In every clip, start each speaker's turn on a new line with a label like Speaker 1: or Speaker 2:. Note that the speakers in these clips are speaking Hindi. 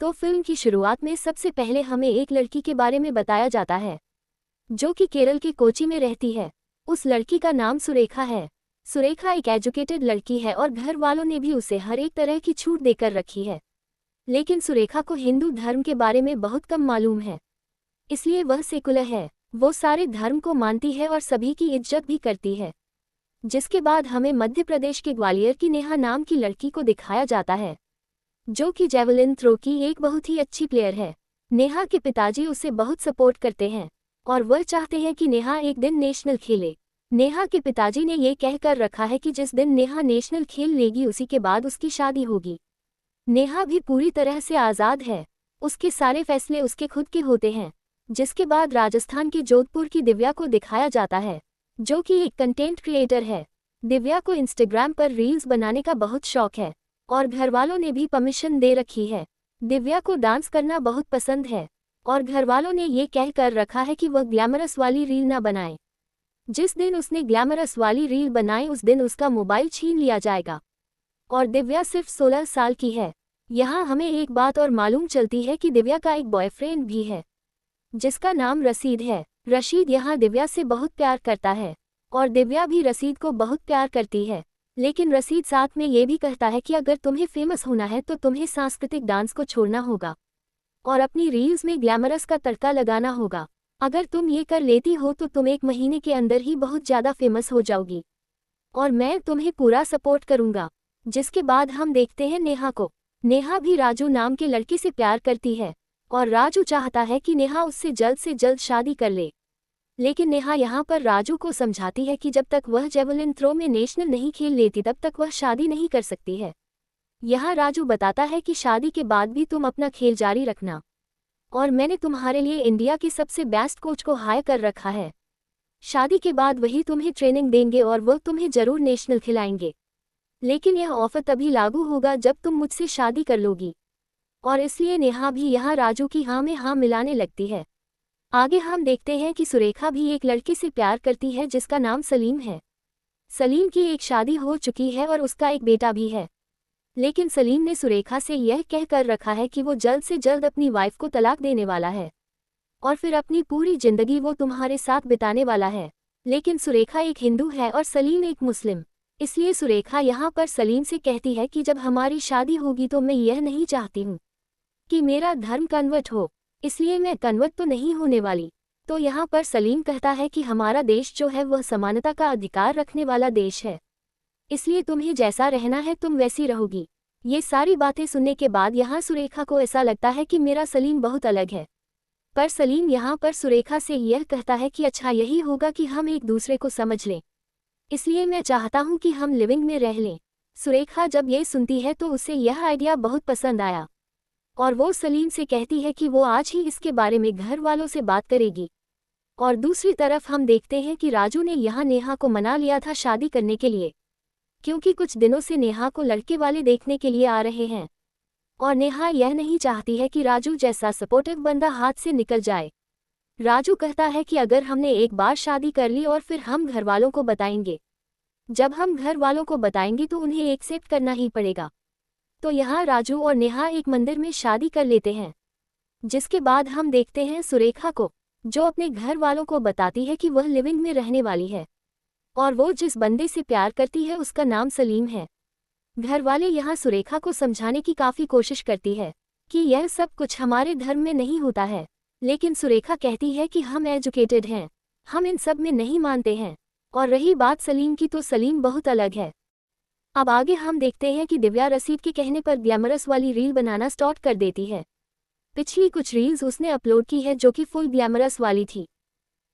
Speaker 1: तो फिल्म की शुरुआत में सबसे पहले हमें एक लड़की के बारे में बताया जाता है जो कि केरल के कोची में रहती है। उस लड़की का नाम सुरेखा है। सुरेखा एक एजुकेटेड लड़की है और घर वालों ने भी उसे हर एक तरह की छूट देकर रखी है। लेकिन सुरेखा को हिंदू धर्म के बारे में बहुत कम मालूम है, इसलिए वह सेकुलर है। वो सारे धर्म को मानती है और सभी की इज्जत भी करती है। जिसके बाद हमें मध्य प्रदेश के ग्वालियर की नेहा नाम की लड़की को दिखाया जाता है जो कि जेवलिन थ्रो की एक बहुत ही अच्छी प्लेयर है। नेहा के पिताजी उसे बहुत सपोर्ट करते हैं और वह चाहते हैं कि नेहा एक दिन नेशनल खेले। नेहा के पिताजी ने ये कह कर रखा है कि जिस दिन नेहा नेशनल खेल लेगी उसी के बाद उसकी शादी होगी। नेहा भी पूरी तरह से आज़ाद है, उसके सारे फैसले उसके खुद के होते हैं। जिसके बाद राजस्थान के जोधपुर की दिव्या को दिखाया जाता है जो कि एक कंटेंट क्रिएटर है। दिव्या को इंस्टाग्राम पर रील्स बनाने का बहुत शौक है और घरवालों ने भी परमिशन दे रखी है। दिव्या को डांस करना बहुत पसंद है और घरवालों ने ये कह कर रखा है कि वह ग्लैमरस वाली रील ना बनाए। जिस दिन उसने ग्लैमरस वाली रील बनाई उस दिन उसका मोबाइल छीन लिया जाएगा। और दिव्या सिर्फ 16 साल की है। यहाँ हमें एक बात और मालूम चलती है कि दिव्या का एक बॉयफ्रेंड भी है जिसका नाम रशीद है। रशीद यहाँ दिव्या से बहुत प्यार करता है और दिव्या भी रशीद को बहुत प्यार करती है। लेकिन रशीद साथ में ये भी कहता है कि अगर तुम्हें फेमस होना है तो तुम्हें सांस्कृतिक डांस को छोड़ना होगा और अपनी रील्स में ग्लैमरस का तड़का लगाना होगा। अगर तुम ये कर लेती हो तो तुम 1 महीने के अंदर ही बहुत ज़्यादा फेमस हो जाओगी और मैं तुम्हें पूरा सपोर्ट करूँगा। जिसके बाद हम देखते हैं नेहा को। नेहा भी राजू नाम के लड़के से प्यार करती है और राजू चाहता है कि नेहा उससे जल्द से जल्द शादी कर ले। लेकिन नेहा यहाँ पर राजू को समझाती है कि जब तक वह जेवलिन थ्रो में नेशनल नहीं खेल लेती तब तक वह शादी नहीं कर सकती है। यहाँ राजू बताता है कि शादी के बाद भी तुम अपना खेल जारी रखना और मैंने तुम्हारे लिए इंडिया के सबसे बेस्ट कोच को हायर कर रखा है। शादी के बाद वही तुम्हें ट्रेनिंग देंगे और वह तुम्हें जरूर नेशनल खिलाएंगे। लेकिन यह ऑफर तभी लागू होगा जब तुम मुझसे शादी कर लोगी। और इसलिए नेहा भी यहाँ राजू की हाँ में हाँ मिलाने लगती है। आगे हम देखते हैं कि सुरेखा भी एक लड़के से प्यार करती है जिसका नाम सलीम है। सलीम की एक शादी हो चुकी है और उसका एक बेटा भी है। लेकिन सलीम ने सुरेखा से यह कह कर रखा है कि वो जल्द से जल्द अपनी वाइफ को तलाक देने वाला है और फिर अपनी पूरी जिंदगी वो तुम्हारे साथ बिताने वाला है। लेकिन सुरेखा एक हिंदू है और सलीम एक मुस्लिम, इसलिए सुरेखा यहाँ पर सलीम से कहती है कि जब हमारी शादी होगी तो मैं यह नहीं चाहती हूँ कि मेरा धर्म कन्वर्ट हो, इसलिए मैं कन्वर्ट तो नहीं होने वाली। तो यहाँ पर सलीम कहता है कि हमारा देश जो है वह समानता का अधिकार रखने वाला देश है, इसलिए तुम्हें जैसा रहना है तुम वैसी रहोगी। ये सारी बातें सुनने के बाद यहाँ सुरेखा को ऐसा लगता है कि मेरा सलीम बहुत अलग है। पर सलीम यहाँ पर सुरेखा से यह कहता है कि अच्छा यही होगा कि हम एक दूसरे को समझ लें, इसलिए मैं चाहता हूँ कि हम लिविंग में रह लें। सुरेखा जब ये सुनती है तो उसे यह आइडिया बहुत पसंद आया और वो सलीम से कहती है कि वो आज ही इसके बारे में घर वालों से बात करेगी। और दूसरी तरफ हम देखते हैं कि राजू ने यहाँ नेहा को मना लिया था शादी करने के लिए, क्योंकि कुछ दिनों से नेहा को लड़के वाले देखने के लिए आ रहे हैं और नेहा यह नहीं चाहती है कि राजू जैसा सपोर्टिव बंदा हाथ से निकल जाए। राजू कहता है कि अगर हमने एक बार शादी कर ली और फिर हम घर वालों को बताएंगे, जब हम घर वालों को बताएंगे तो उन्हें एक्सेप्ट करना ही पड़ेगा। तो यहाँ राजू और नेहा एक मंदिर में शादी कर लेते हैं। जिसके बाद हम देखते हैं सुरेखा को जो अपने घर वालों को बताती है कि वह लिविंग में रहने वाली है और वो जिस बंदे से प्यार करती है उसका नाम सलीम है। घर वाले यहाँ सुरेखा को समझाने की काफ़ी कोशिश करती है कि यह सब कुछ हमारे धर्म में नहीं होता है, लेकिन सुरेखा कहती है कि हम एजुकेटेड हैं, हम इन सब में नहीं मानते हैं। और रही बात सलीम की तो सलीम बहुत अलग है। अब आगे हम देखते हैं कि दिव्या रशीद के कहने पर ग्लैमरस वाली रील बनाना स्टार्ट कर देती है। पिछली कुछ रील्स उसने अपलोड की है जो कि फुल ग्लैमरस वाली थी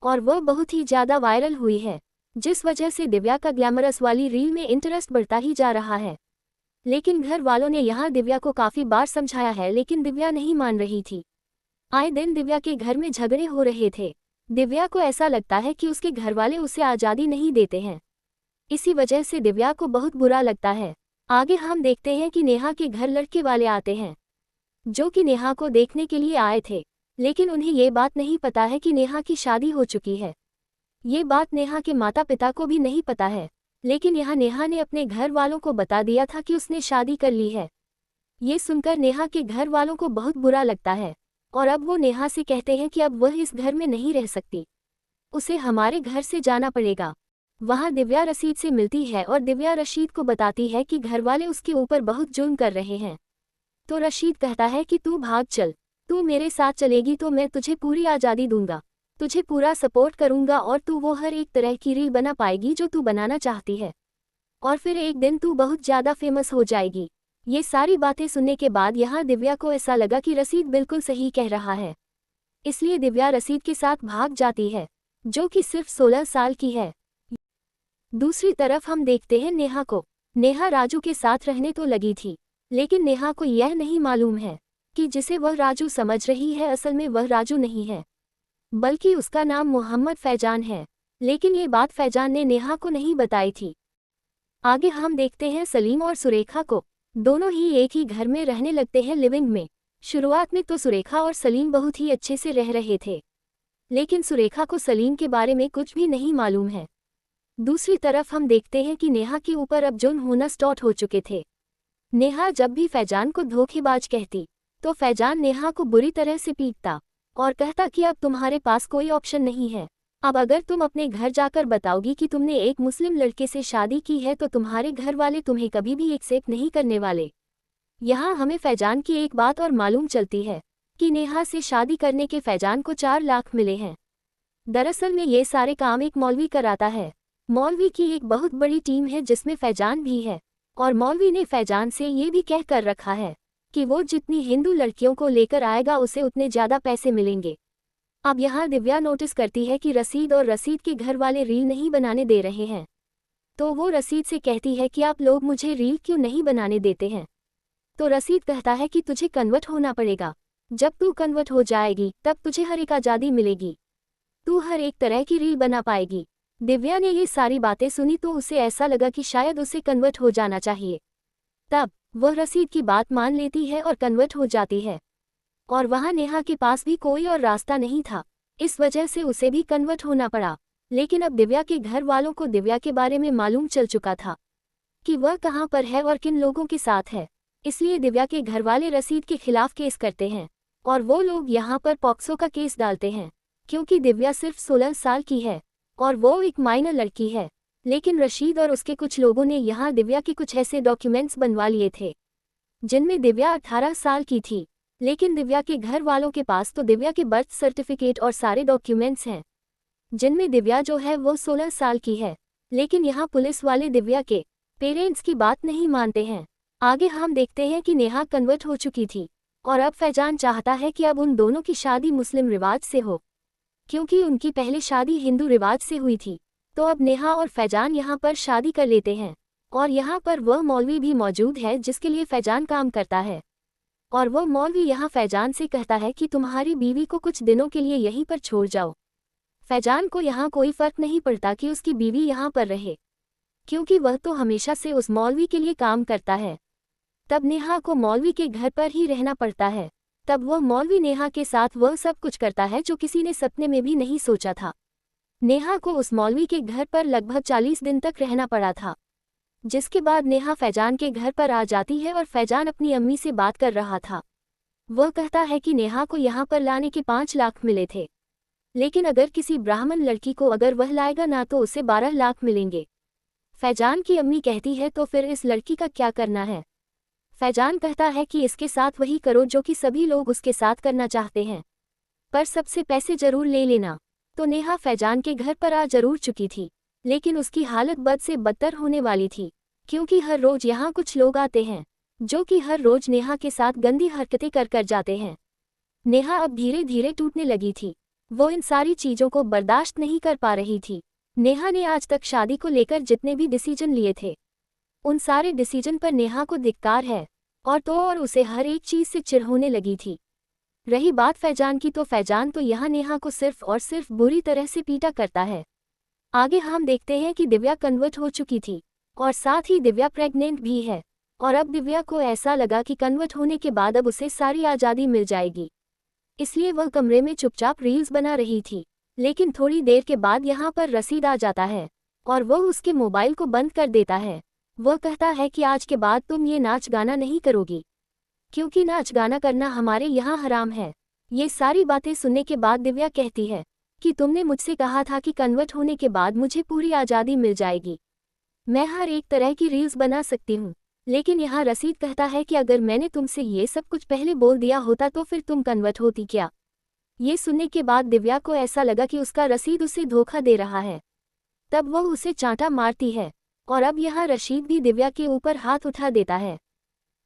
Speaker 1: और वह बहुत ही ज़्यादा वायरल हुई है, जिस वजह से दिव्या का ग्लैमरस वाली रील में इंटरेस्ट बढ़ता ही जा रहा है। लेकिन घर वालों ने यहाँ दिव्या को काफ़ी बार समझाया है लेकिन दिव्या नहीं मान रही थी। आए दिन दिव्या के घर में झगड़े हो रहे थे। दिव्या को ऐसा लगता है कि उसके घरवाले उसे आज़ादी नहीं देते हैं, इसी वजह से दिव्या को बहुत बुरा लगता है। आगे हम देखते हैं कि नेहा के घर लड़के वाले आते हैं जो कि नेहा को देखने के लिए आए थे, लेकिन उन्हें ये बात नहीं पता है कि नेहा की शादी हो चुकी है। ये बात नेहा के माता पिता को भी नहीं पता है, लेकिन यहाँ नेहा ने अपने घर वालों को बता दिया था कि उसने शादी कर ली है। ये सुनकर नेहा के घर वालों को बहुत बुरा लगता है और अब वो नेहा से कहते हैं कि अब वह इस घर में नहीं रह सकती, उसे हमारे घर से जाना पड़ेगा। वहाँ दिव्या रशीद से मिलती है और दिव्या रशीद को बताती है कि घरवाले उसके ऊपर बहुत जुल्म कर रहे हैं। तो रशीद कहता है कि तू भाग चल, तू मेरे साथ चलेगी तो मैं तुझे पूरी आज़ादी दूंगा, तुझे पूरा सपोर्ट करूंगा और तू वो हर एक तरह की रील बना पाएगी जो तू बनाना चाहती है, और फिर एक दिन तू बहुत ज़्यादा फेमस हो जाएगी। ये सारी बातें सुनने के बाद यहाँ दिव्या को ऐसा लगा कि रशीद बिल्कुल सही कह रहा है, इसलिए दिव्या रशीद के साथ भाग जाती है, जो कि सिर्फ 16 साल की है। दूसरी तरफ हम देखते हैं नेहा को। नेहा राजू के साथ रहने तो लगी थी, लेकिन नेहा को यह नहीं मालूम है कि जिसे वह राजू समझ रही है असल में वह राजू नहीं है, बल्कि उसका नाम मोहम्मद फैजान है। लेकिन ये बात फैजान ने नेहा को नहीं बताई थी। आगे हम देखते हैं सलीम और सुरेखा को। दोनों ही एक ही घर में रहने लगते हैं लिविंग में। शुरुआत में तो सुरेखा और सलीम बहुत ही अच्छे से रह रहे थे, लेकिन सुरेखा को सलीम के बारे में कुछ भी नहीं मालूम है। दूसरी तरफ हम देखते हैं कि नेहा के ऊपर अब जुल्म होना स्टार्ट हो चुके थे। नेहा जब भी फैजान को धोखेबाज कहती तो फैजान नेहा को बुरी तरह से पीटता और कहता कि अब तुम्हारे पास कोई ऑप्शन नहीं है, अब अगर तुम अपने घर जाकर बताओगी कि तुमने एक मुस्लिम लड़के से शादी की है तो तुम्हारे घर वाले तुम्हें कभी भी एक्सेप्ट नहीं करने वाले। यहाँ हमें फैजान की एक बात और मालूम चलती है कि नेहा से शादी करने के फैजान को 4 लाख मिले हैं। दरअसल में ये सारे काम एक मौलवी कराता है। मौलवी की एक बहुत बड़ी टीम है जिसमें फैजान भी है, और मौलवी ने फैजान से ये भी कह कर रखा है कि वो जितनी हिंदू लड़कियों को लेकर आएगा उसे उतने ज़्यादा पैसे मिलेंगे। अब यहाँ दिव्या नोटिस करती है कि रशीद और रशीद के घर वाले रील नहीं बनाने दे रहे हैं, तो वो रशीद से कहती है कि आप लोग मुझे रील क्यों नहीं बनाने देते हैं। तो रशीद कहता है कि तुझे कन्वर्ट होना पड़ेगा, जब तू कन्वर्ट हो जाएगी तब तुझे हर एक आज़ादी मिलेगी, तू हर एक तरह की रील बना पाएगी। दिव्या ने ये सारी बातें सुनी तो उसे ऐसा लगा कि शायद उसे कन्वर्ट हो जाना चाहिए। तब वह रशीद की बात मान लेती है और कन्वर्ट हो जाती है, और वहाँ नेहा के पास भी कोई और रास्ता नहीं था, इस वजह से उसे भी कन्वर्ट होना पड़ा। लेकिन अब दिव्या के घर वालों को दिव्या के बारे में मालूम चल चुका था कि वह कहाँ पर है और किन लोगों के साथ है, इसलिए दिव्या के घर वाले रशीद के खिलाफ केस करते हैं, और वो लोग यहाँ पर पॉक्सो का केस डालते हैं, क्योंकि दिव्या सिर्फ 16 साल की है और वो एक माइनर लड़की है। लेकिन रशीद और उसके कुछ लोगों ने यहाँ दिव्या के कुछ ऐसे डॉक्यूमेंट्स बनवा लिए थे जिनमें दिव्या 18 साल की थी, लेकिन दिव्या के घर वालों के पास तो दिव्या के बर्थ सर्टिफिकेट और सारे डॉक्यूमेंट्स हैं जिनमें दिव्या जो है वो 16 साल की है। लेकिन यहाँ पुलिस वाले दिव्या के पेरेंट्स की बात नहीं मानते हैं। आगे हम देखते हैं कि नेहा कन्वर्ट हो चुकी थी और अब फैजान चाहता है कि अब उन दोनों की शादी मुस्लिम रिवाज से हो, क्योंकि उनकी पहले शादी हिंदू रिवाज से हुई थी। तो अब नेहा और फैजान यहाँ पर शादी कर लेते हैं, और यहाँ पर वह मौलवी भी मौजूद है जिसके लिए फैजान काम करता है, और वह मौलवी यहाँ फैजान से कहता है कि तुम्हारी बीवी को कुछ दिनों के लिए यहीं पर छोड़ जाओ। फैजान को यहाँ कोई फर्क नहीं पड़ता कि उसकी बीवी यहाँ पर रहे, क्योंकि वह तो हमेशा से उस मौलवी के लिए काम करता है। तब नेहा को मौलवी के घर पर ही रहना पड़ता है। तब वह मौलवी नेहा के साथ वह सब कुछ करता है जो किसी ने सपने में भी नहीं सोचा था। नेहा को उस मौलवी के घर पर लगभग 40 दिन तक रहना पड़ा था, जिसके बाद नेहा फैजान के घर पर आ जाती है और फैजान अपनी अम्मी से बात कर रहा था। वह कहता है कि नेहा को यहाँ पर लाने के 5 लाख मिले थे, लेकिन अगर किसी ब्राह्मण लड़की को अगर वह लाएगा ना तो उसे 12 लाख मिलेंगे। फैजान की अम्मी कहती है तो फिर इस लड़की का क्या करना है। फैजान कहता है कि इसके साथ वही करो जो कि सभी लोग उसके साथ करना चाहते हैं, पर सबसे पैसे जरूर ले लेना। तो नेहा फैजान के घर पर आ जरूर चुकी थी, लेकिन उसकी हालत बद से बदतर होने वाली थी, क्योंकि हर रोज यहाँ कुछ लोग आते हैं जो कि हर रोज नेहा के साथ गंदी हरकतें कर जाते हैं। नेहा अब धीरे धीरे टूटने लगी थी, वो इन सारी चीज़ों को बर्दाश्त नहीं कर पा रही थी। नेहा ने आज तक शादी को लेकर जितने भी डिसीजन लिए थे उन सारे डिसीजन पर नेहा को धिक्कार है, और उसे हर एक चीज़ से चिढ़ होने लगी थी। रही बात फैजान की, तो फैजान तो यहाँ नेहा को सिर्फ और सिर्फ बुरी तरह से पीटा करता है। आगे हम देखते हैं कि दिव्या कन्वर्ट हो चुकी थी और साथ ही दिव्या प्रेग्नेंट भी है, और अब दिव्या को ऐसा लगा कि कन्वर्ट होने के बाद अब उसे सारी आज़ादी मिल जाएगी, इसलिए वह कमरे में चुपचाप रील्स बना रही थी। लेकिन थोड़ी देर के बाद यहाँ पर रशीद आ जाता है और वह उसके मोबाइल को बंद कर देता है। वह कहता है कि आज के बाद तुम ये नाच गाना नहीं करोगी, क्योंकि नाच गाना करना हमारे यहाँ हराम है। ये सारी बातें सुनने के बाद दिव्या कहती है कि तुमने मुझसे कहा था कि कन्वर्ट होने के बाद मुझे पूरी आज़ादी मिल जाएगी, मैं हर एक तरह की रील्स बना सकती हूँ। लेकिन यहाँ रशीद कहता है कि अगर मैंने तुमसे ये सब कुछ पहले बोल दिया होता तो फिर तुम कन्वर्ट होती क्या। ये सुनने के बाद दिव्या को ऐसा लगा कि उसका रशीद उसे धोखा दे रहा है। तब वह उसे चांटा मारती है और अब यहाँ रशीद भी दिव्या के ऊपर हाथ उठा देता है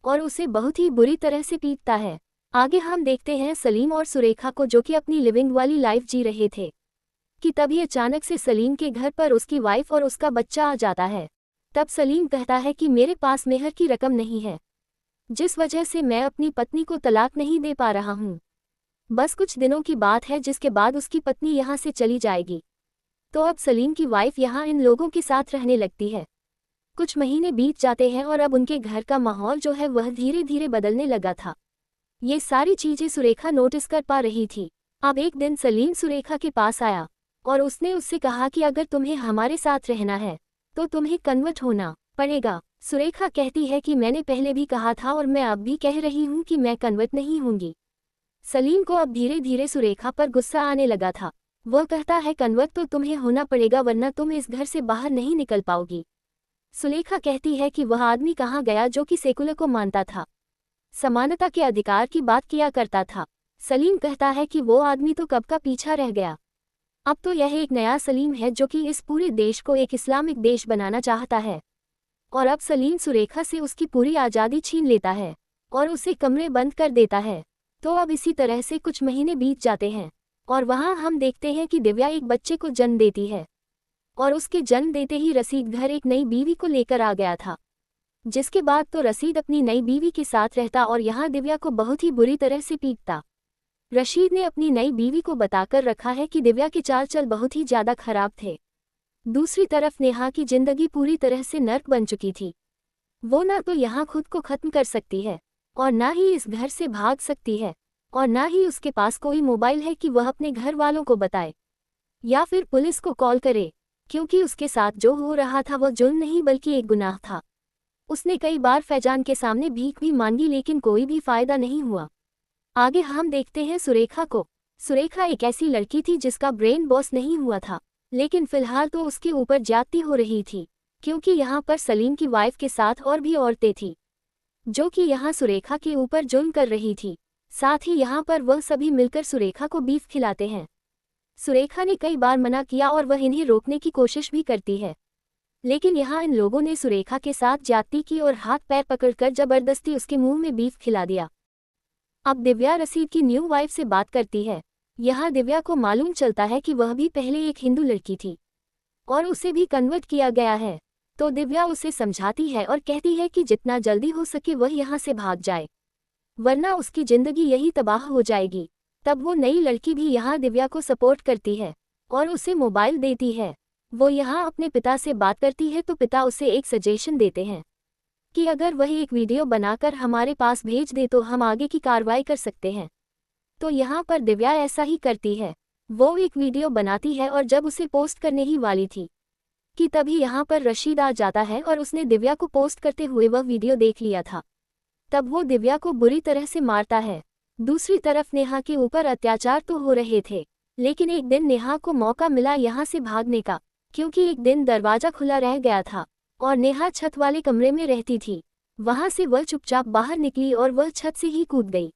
Speaker 1: और उसे बहुत ही बुरी तरह से पीटता है। आगे हम देखते हैं सलीम और सुरेखा को, जो कि अपनी लिविंग वाली लाइफ जी रहे थे, कि तभी अचानक से सलीम के घर पर उसकी वाइफ और उसका बच्चा आ जाता है। तब सलीम कहता है कि मेरे पास मेहर की रकम नहीं है, जिस वजह से मैं अपनी पत्नी को तलाक नहीं दे पा रहा हूँ। बस कुछ दिनों की बात है, जिसके बाद उसकी पत्नी यहाँ से चली जाएगी। तो अब सलीम की वाइफ यहाँ इन लोगों के साथ रहने लगती है। कुछ महीने बीत जाते हैं और अब उनके घर का माहौल जो है वह धीरे धीरे बदलने लगा था। ये सारी चीज़ें सुरेखा नोटिस कर पा रही थी। अब एक दिन सलीम सुरेखा के पास आया और उसने उससे कहा कि अगर तुम्हें हमारे साथ रहना है तो तुम्हें कन्वर्ट होना पड़ेगा। सुरेखा कहती है कि मैंने पहले भी कहा था और मैं अब भी कह रही हूँ कि मैं कन्वर्ट नहीं होंगी। सलीम को अब धीरे धीरे सुरेखा पर गुस्सा आने लगा था। वह कहता है कन्वर्ट तो तुम्हें होना पड़ेगा, वरना तुम इस घर से बाहर नहीं निकल पाओगी। सुलेखा कहती है कि वह आदमी कहाँ गया जो कि सेकुलर को मानता था, समानता के अधिकार की बात किया करता था। सलीम कहता है कि वो आदमी तो कब का पीछा रह गया। अब तो यह एक नया सलीम है जो कि इस पूरे देश को एक इस्लामिक देश बनाना चाहता है। और अब सलीम सुरेखा से उसकी पूरी आज़ादी छीन लेता है और उसे कमरे बंद कर देता है। तो अब इसी तरह से कुछ महीने बीत जाते हैं और वहाँ हम देखते हैं कि दिव्या एक बच्चे को जन्म देती है और उसके जन्म देते ही रशीद घर एक नई बीवी को लेकर आ गया था, जिसके बाद तो रशीद अपनी नई बीवी के साथ रहता और यहाँ दिव्या को बहुत ही बुरी तरह से पीटता। रशीद ने अपनी नई बीवी को बताकर रखा है कि दिव्या के चाल चल बहुत ही ज़्यादा खराब थे। दूसरी तरफ नेहा की जिंदगी पूरी तरह से नर्क बन चुकी थी। वो ना तो यहाँ खुद को खत्म कर सकती है और ना ही इस घर से भाग सकती है और ना ही उसके पास कोई मोबाइल है कि वह अपने घर वालों को बताए या फिर पुलिस को कॉल करे, क्योंकि उसके साथ जो हो रहा था वह जुल्म नहीं बल्कि एक गुनाह था। उसने कई बार फैजान के सामने भीख भी मांगी लेकिन कोई भी फायदा नहीं हुआ। आगे हम देखते हैं सुरेखा को। सुरेखा एक ऐसी लड़की थी जिसका ब्रेन बॉस नहीं हुआ था, लेकिन फिलहाल तो उसके ऊपर ज्यादती हो रही थी, क्योंकि यहाँ पर सलीम की वाइफ के साथ और भी औरतें थीं जो कि यहाँ सुरेखा के ऊपर जुल्म कर रही थी। साथ ही यहाँ पर वह सभी मिलकर सुरेखा को बीफ खिलाते हैं। सुरेखा ने कई बार मना किया और वह इन्हें रोकने की कोशिश भी करती है, लेकिन यहाँ इन लोगों ने सुरेखा के साथ ज्यादती की और हाथ पैर पकड़कर जबरदस्ती उसके मुंह में बीफ खिला दिया। अब दिव्या रशीद की न्यू वाइफ से बात करती है। यहाँ दिव्या को मालूम चलता है कि वह भी पहले एक हिंदू लड़की थी और उसे भी कन्वर्ट किया गया है। तो दिव्या उसे समझाती है और कहती है कि जितना जल्दी हो सके वह यहाँ से भाग जाए, वरना उसकी जिंदगी यही तबाह हो जाएगी। तब वो नई लड़की भी यहाँ दिव्या को सपोर्ट करती है और उसे मोबाइल देती है। वो यहाँ अपने पिता से बात करती है तो पिता उसे एक सजेशन देते हैं कि अगर वह एक वीडियो बनाकर हमारे पास भेज दे तो हम आगे की कार्रवाई कर सकते हैं। तो यहाँ पर दिव्या ऐसा ही करती है। वो एक वीडियो बनाती है और जब उसे पोस्ट करने ही वाली थी कि तभी यहाँ पर रशीद आ जाता है और उसने दिव्या को पोस्ट करते हुए वह वीडियो देख लिया था। तब वो दिव्या को बुरी तरह से मारता है। दूसरी तरफ नेहा के ऊपर अत्याचार तो हो रहे थे, लेकिन एक दिन नेहा को मौका मिला यहाँ से भागने का, क्योंकि एक दिन दरवाजा खुला रह गया था और नेहा छत वाले कमरे में रहती थी। वहां से वह चुपचाप बाहर निकली और वह छत से ही कूद गई।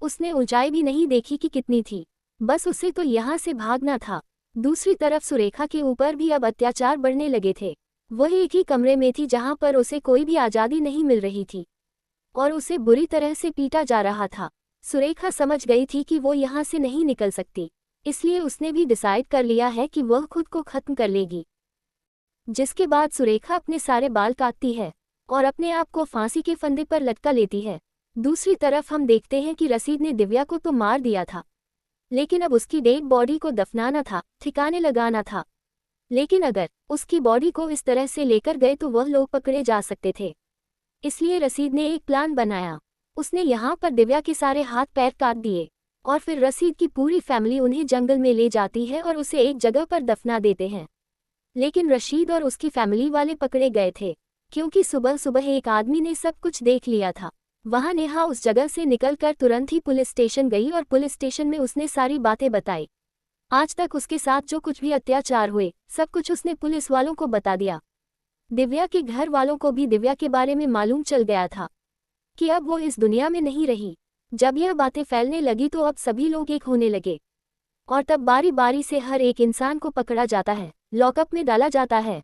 Speaker 1: उसने ऊंचाई भी नहीं देखी कि कितनी थी, बस उसे तो यहाँ से भागना था। दूसरी तरफ सुरेखा के ऊपर भी अब अत्याचार बढ़ने लगे थे। वह एक ही कमरे में थी जहाँ पर उसे कोई भी आज़ादी नहीं मिल रही थी और उसे बुरी तरह से पीटा जा रहा था। सुरेखा समझ गई थी कि वो यहाँ से नहीं निकल सकती, इसलिए उसने भी डिसाइड कर लिया है कि वह खुद को खत्म कर लेगी। जिसके बाद सुरेखा अपने सारे बाल काटती है और अपने आप को फांसी के फंदे पर लटका लेती है। दूसरी तरफ हम देखते हैं कि रशीद ने दिव्या को तो मार दिया था, लेकिन अब उसकी डेड बॉडी को दफनाना था, ठिकाने लगाना था। लेकिन अगर उसकी बॉडी को इस तरह से लेकर गए तो वह लोग पकड़े जा सकते थे, इसलिए रशीद ने एक प्लान बनाया। उसने यहाँ पर दिव्या के सारे हाथ पैर काट दिए और फिर रशीद की पूरी फैमिली उन्हें जंगल में ले जाती है और उसे एक जगह पर दफना देते हैं। लेकिन रशीद और उसकी फैमिली वाले पकड़े गए थे, क्योंकि सुबह सुबह एक आदमी ने सब कुछ देख लिया था। वहां नेहा उस जगह से निकलकर तुरंत ही पुलिस स्टेशन गई और पुलिस स्टेशन में उसने सारी बातें बताई। आज तक उसके साथ जो कुछ भी अत्याचार हुए सब कुछ उसने पुलिस वालों को बता दिया। दिव्या के घर वालों को भी दिव्या के बारे में मालूम चल गया था कि अब वो इस दुनिया में नहीं रही। जब यह बातें फैलने लगी तो अब सभी लोग एक होने लगे और तब बारी बारी से हर एक इंसान को पकड़ा जाता है, लॉकअप में डाला जाता है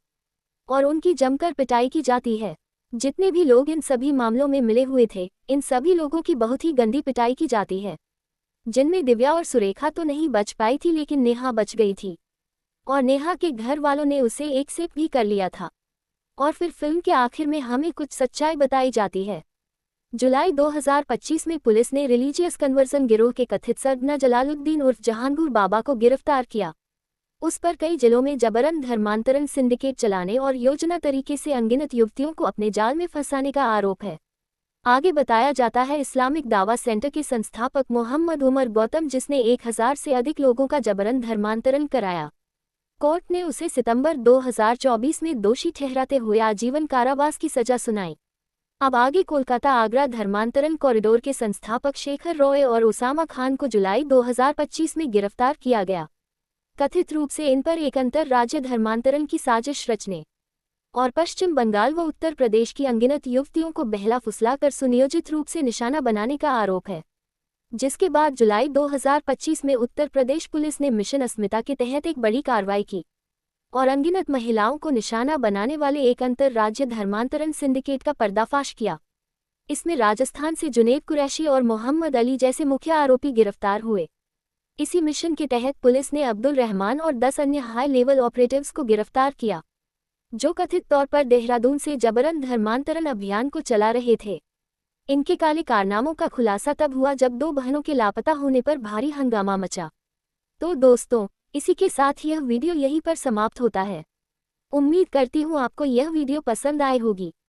Speaker 1: और उनकी जमकर पिटाई की जाती है। जितने भी लोग इन सभी मामलों में मिले हुए थे, इन सभी लोगों की बहुत ही गंदी पिटाई की जाती है, जिनमें दिव्या और सुरेखा तो नहीं बच पाई थी लेकिन नेहा बच गई थी और नेहा के घर वालों ने उसे एक्सेप्ट भी कर लिया था। और फिर फिल्म के आखिर में हमें कुछ सच्चाई बताई जाती है। जुलाई 2025 में पुलिस ने रिलीजियस कन्वर्सन गिरोह के कथित सरगना जलालुद्दीन उर्फ जहांगीर बाबा को गिरफ्तार किया। उस पर कई जिलों में जबरन धर्मांतरण सिंडिकेट चलाने और योजना तरीके से अनगिनत युवतियों को अपने जाल में फंसाने का आरोप है। आगे बताया जाता है इस्लामिक दावा सेंटर के संस्थापक मोहम्मद उमर गौतम, जिसने 1000 से अधिक लोगों का जबरन धर्मांतरण कराया, कोर्ट ने उसे सितंबर 2024 में दोषी ठहराते हुए आजीवन कारावास की सजा सुनाई। अब आगे कोलकाता आगरा धर्मांतरण कॉरिडोर के संस्थापक शेखर रॉय और उसामा खान को जुलाई 2025 में गिरफ्तार किया गया, कथित रूप से इन पर एक अंतरराज्य धर्मांतरण की साजिश रचने और पश्चिम बंगाल व उत्तर प्रदेश की अनगिनत युवतियों को बहला फुसलाकर सुनियोजित रूप से निशाना बनाने का आरोप है। जिसके बाद जुलाई 2025 में उत्तर प्रदेश पुलिस ने मिशन अस्मिता के तहत एक बड़ी कार्रवाई की और अनगिनत महिलाओं को निशाना बनाने वाले एक अंतरराज्य धर्मांतरण सिंडिकेट का पर्दाफाश किया। इसमें राजस्थान से जुनैद कुरैशी और मोहम्मद अली जैसे मुख्य आरोपी गिरफ्तार हुए। इसी मिशन के तहत पुलिस ने अब्दुल रहमान और 10 अन्य हाई लेवल ऑपरेटिव्स को गिरफ्तार किया, जो कथित तौर पर देहरादून से जबरन धर्मांतरण अभियान को चला रहे थे। इनके काले कारनामों का खुलासा तब हुआ जब 2 बहनों के लापता होने पर भारी हंगामा मचा। तो दोस्तों, इसी के साथ यह वीडियो यहीं पर समाप्त होता है। उम्मीद करती हूँ आपको यह वीडियो पसंद आए होगी।